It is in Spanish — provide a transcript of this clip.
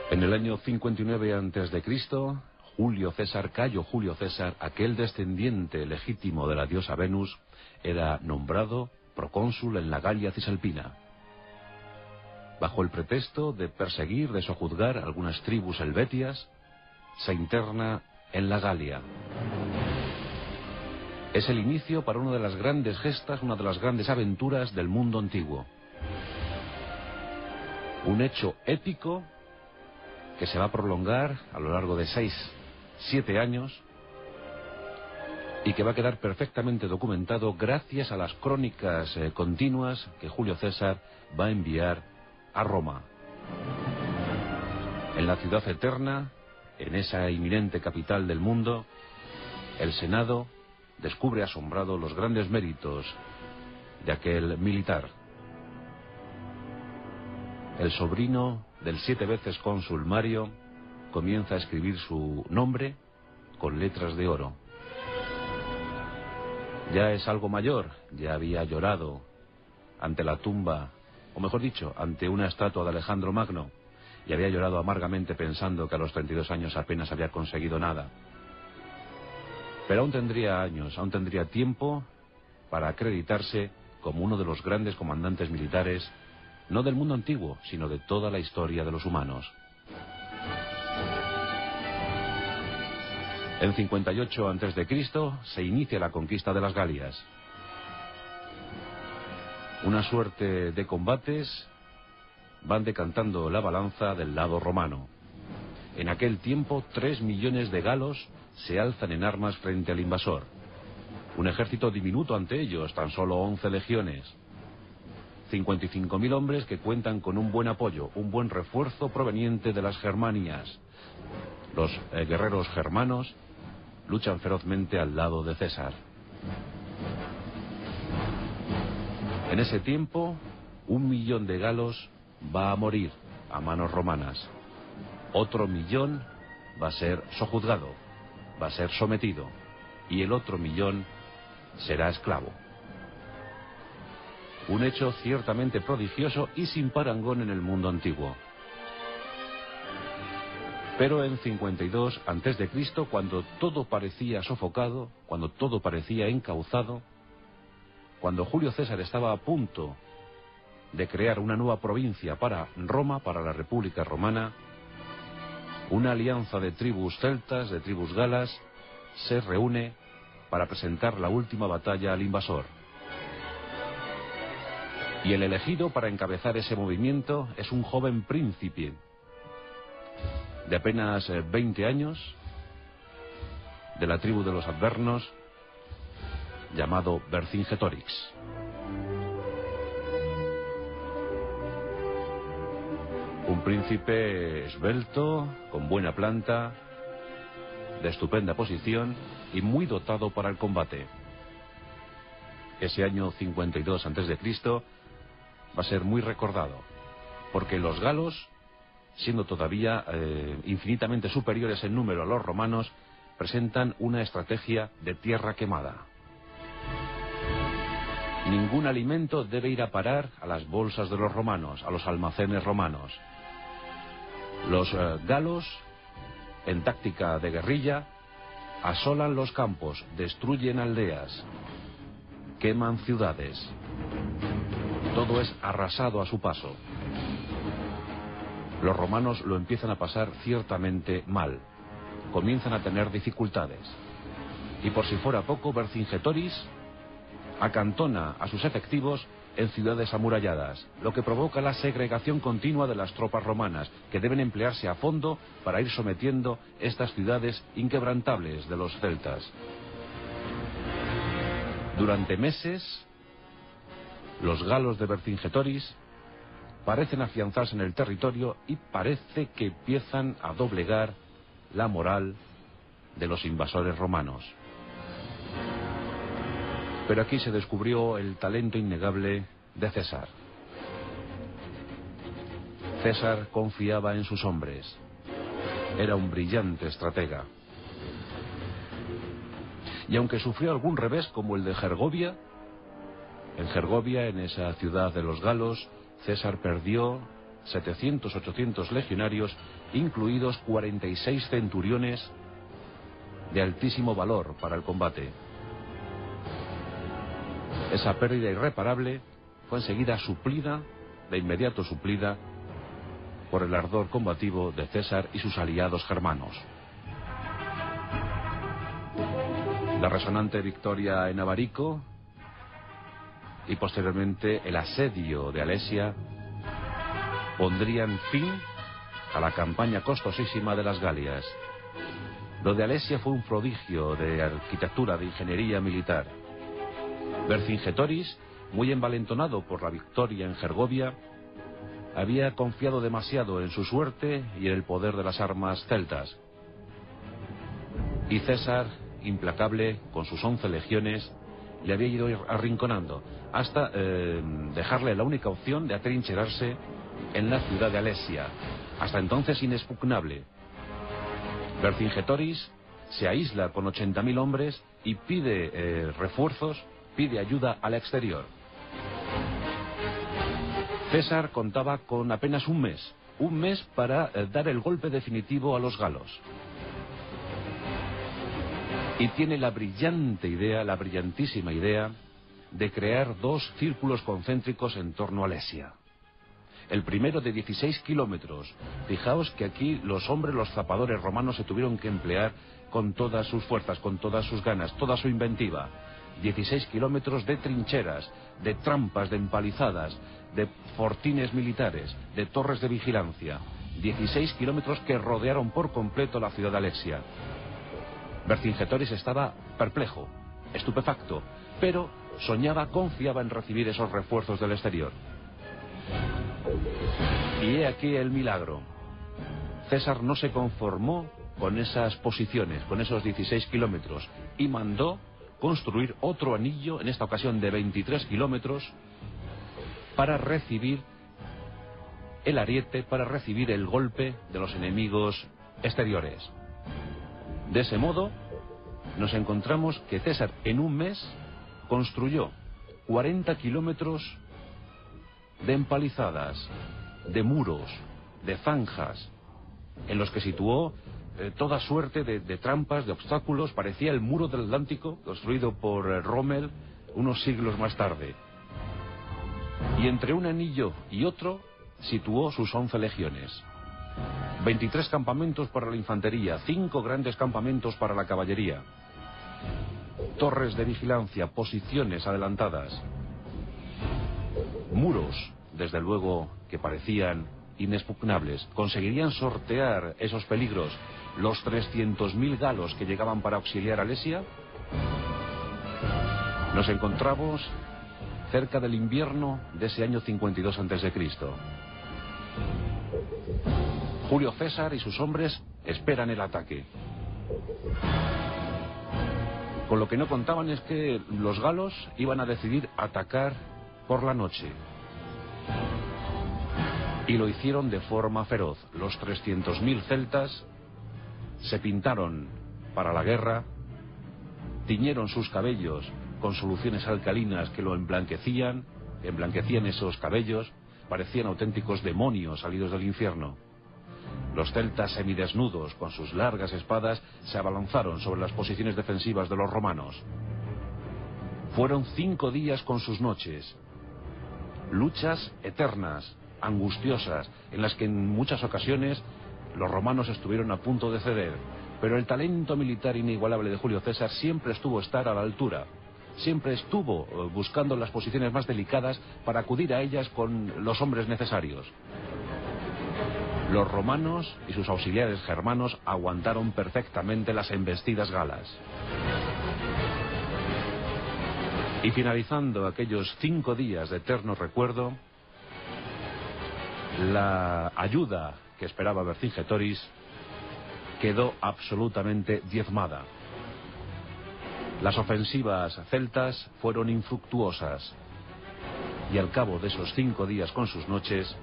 En el año 59 a.C., Julio César, Cayo Julio César, aquel descendiente legítimo de la diosa Venus, era nombrado procónsul en la Galia Cisalpina. Bajo el pretexto de perseguir, de sojuzgar algunas tribus helvetias, se interna en la Galia. Es el inicio para una de las grandes gestas, una de las grandes aventuras del mundo antiguo. Un hecho épico que se va a prolongar a lo largo de 6-7 años y que va a quedar perfectamente documentado gracias a las crónicas continuas que Julio César va a enviar a Roma. En la ciudad eterna, en esa inminente capital del mundo, el Senado descubre asombrado los grandes méritos de aquel militar. El sobrino del 7 veces cónsul Mario comienza a escribir su nombre con letras de oro. Ya es algo mayor, ya había llorado ante la tumba, o mejor dicho, ante una estatua de Alejandro Magno, y había llorado amargamente pensando que a los 32 años apenas había conseguido nada. Pero aún tendría años, aún tendría tiempo para acreditarse como uno de los grandes comandantes militares, no del mundo antiguo, sino de toda la historia de los humanos. En 58 a.C. se inicia la conquista de las Galias. Una suerte de combates van decantando la balanza del lado romano. En aquel tiempo, 3 millones de galos se alzan en armas frente al invasor. Un ejército diminuto ante ellos, tan solo 11 legiones. 55.000 hombres que cuentan con un buen apoyo, un buen refuerzo proveniente de las Germanias. Los guerreros germanos luchan ferozmente al lado de César. En ese tiempo, 1 millón de galos va a morir a manos romanas. Otro millón va a ser sojuzgado, va a ser sometido, y el otro millón será esclavo. Un hecho ciertamente prodigioso y sin parangón en el mundo antiguo. Pero en 52 a.C., cuando todo parecía sofocado, cuando todo parecía encauzado, cuando Julio César estaba a punto de crear una nueva provincia para Roma, para la República Romana, una alianza de tribus celtas, de tribus galas, se reúne para presentar la última batalla al invasor. Y el elegido para encabezar ese movimiento es un joven príncipe de apenas 20 años, de la tribu de los Advernos, llamado Vercingetorix. Un príncipe esbelto, con buena planta, de estupenda posición y muy dotado para el combate. Ese año 52 a.C. va a ser muy recordado, porque los galos, siendo todavía infinitamente superiores en número a los romanos, presentan una estrategia de tierra quemada. Ningún alimento debe ir a parar a las bolsas de los romanos, a los almacenes romanos. Los galos, en táctica de guerrilla, asolan los campos, destruyen aldeas, queman ciudades. Todo es arrasado a su paso. Los romanos lo empiezan a pasar ciertamente mal. Comienzan a tener dificultades. Y por si fuera poco, Vercingetorix acantona a sus efectivos en ciudades amuralladas, lo que provoca la segregación continua de las tropas romanas, que deben emplearse a fondo para ir sometiendo estas ciudades inquebrantables de los celtas. Durante meses, los galos de Vercingetorix parecen afianzarse en el territorio y parece que empiezan a doblegar la moral de los invasores romanos. Pero aquí se descubrió el talento innegable de César. César confiaba en sus hombres. Era un brillante estratega. Y aunque sufrió algún revés como el de Gergovia, en esa ciudad de los galos, César perdió 700-800 legionarios, incluidos 46 centuriones de altísimo valor para el combate. Esa pérdida irreparable fue enseguida suplida, de inmediato suplida, por el ardor combativo de César y sus aliados germanos. La resonante victoria en Abarico y posteriormente el asedio de Alesia pondrían fin a la campaña costosísima de las Galias. Lo de Alesia fue un prodigio de arquitectura, de ingeniería militar. Vercingetorix, muy envalentonado por la victoria en Gergovia, había confiado demasiado en su suerte y en el poder de las armas celtas. Y César, implacable, con sus 11 legiones, le había ido arrinconando, hasta dejarle la única opción de atrincherarse en la ciudad de Alesia, hasta entonces inexpugnable. Vercingetorix se aísla con 80.000 hombres y pide refuerzos, pide ayuda al exterior. César contaba con apenas un mes para dar el golpe definitivo a los galos. Y tiene la brillante idea, la brillantísima idea, de crear 2 círculos concéntricos en torno a Alesia. El primero de 16 kilómetros. Fijaos que aquí los hombres, los zapadores romanos, se tuvieron que emplear con todas sus fuerzas, con todas sus ganas, toda su inventiva. 16 kilómetros de trincheras, de trampas, de empalizadas, de fortines militares, de torres de vigilancia. 16 kilómetros que rodearon por completo la ciudad de Alesia. Vercingetorix estaba perplejo, estupefacto, pero soñaba, confiaba en recibir esos refuerzos del exterior. Y he aquí el milagro. César no se conformó con esas posiciones, con esos 16 kilómetros, y mandó construir otro anillo, en esta ocasión de 23 kilómetros, para recibir el ariete, para recibir el golpe de los enemigos exteriores. De ese modo, nos encontramos que César en un mes construyó 40 kilómetros de empalizadas, de muros, de zanjas, en los que situó toda suerte de trampas, de obstáculos. Parecía el muro del Atlántico, construido por Rommel unos siglos más tarde. Y entre un anillo y otro situó sus 11 legiones. 23 campamentos para la infantería, 5 grandes campamentos para la caballería, torres de vigilancia, posiciones adelantadas, muros, desde luego, que parecían inexpugnables. ¿Conseguirían sortear esos peligros los 300.000 galos que llegaban para auxiliar a Alesia? Nos encontramos cerca del invierno de ese año 52 a.C. Julio César y sus hombres esperan el ataque. Con lo que no contaban es que los galos iban a decidir atacar por la noche. Y lo hicieron de forma feroz. Los 300.000 celtas se pintaron para la guerra, tiñeron sus cabellos con soluciones alcalinas que lo emblanquecían esos cabellos, parecían auténticos demonios salidos del infierno. Los celtas semidesnudos, con sus largas espadas, se abalanzaron sobre las posiciones defensivas de los romanos. Fueron 5 días con sus noches, luchas eternas, angustiosas, en las que en muchas ocasiones los romanos estuvieron a punto de ceder, pero el talento militar inigualable de Julio César siempre estuvo a la altura, siempre estuvo buscando las posiciones más delicadas para acudir a ellas con los hombres necesarios. Los romanos y sus auxiliares germanos aguantaron perfectamente las embestidas galas. Y finalizando aquellos 5 días de eterno recuerdo, la ayuda que esperaba Vercingetorix quedó absolutamente diezmada. Las ofensivas celtas fueron infructuosas y al cabo de esos 5 días con sus noches,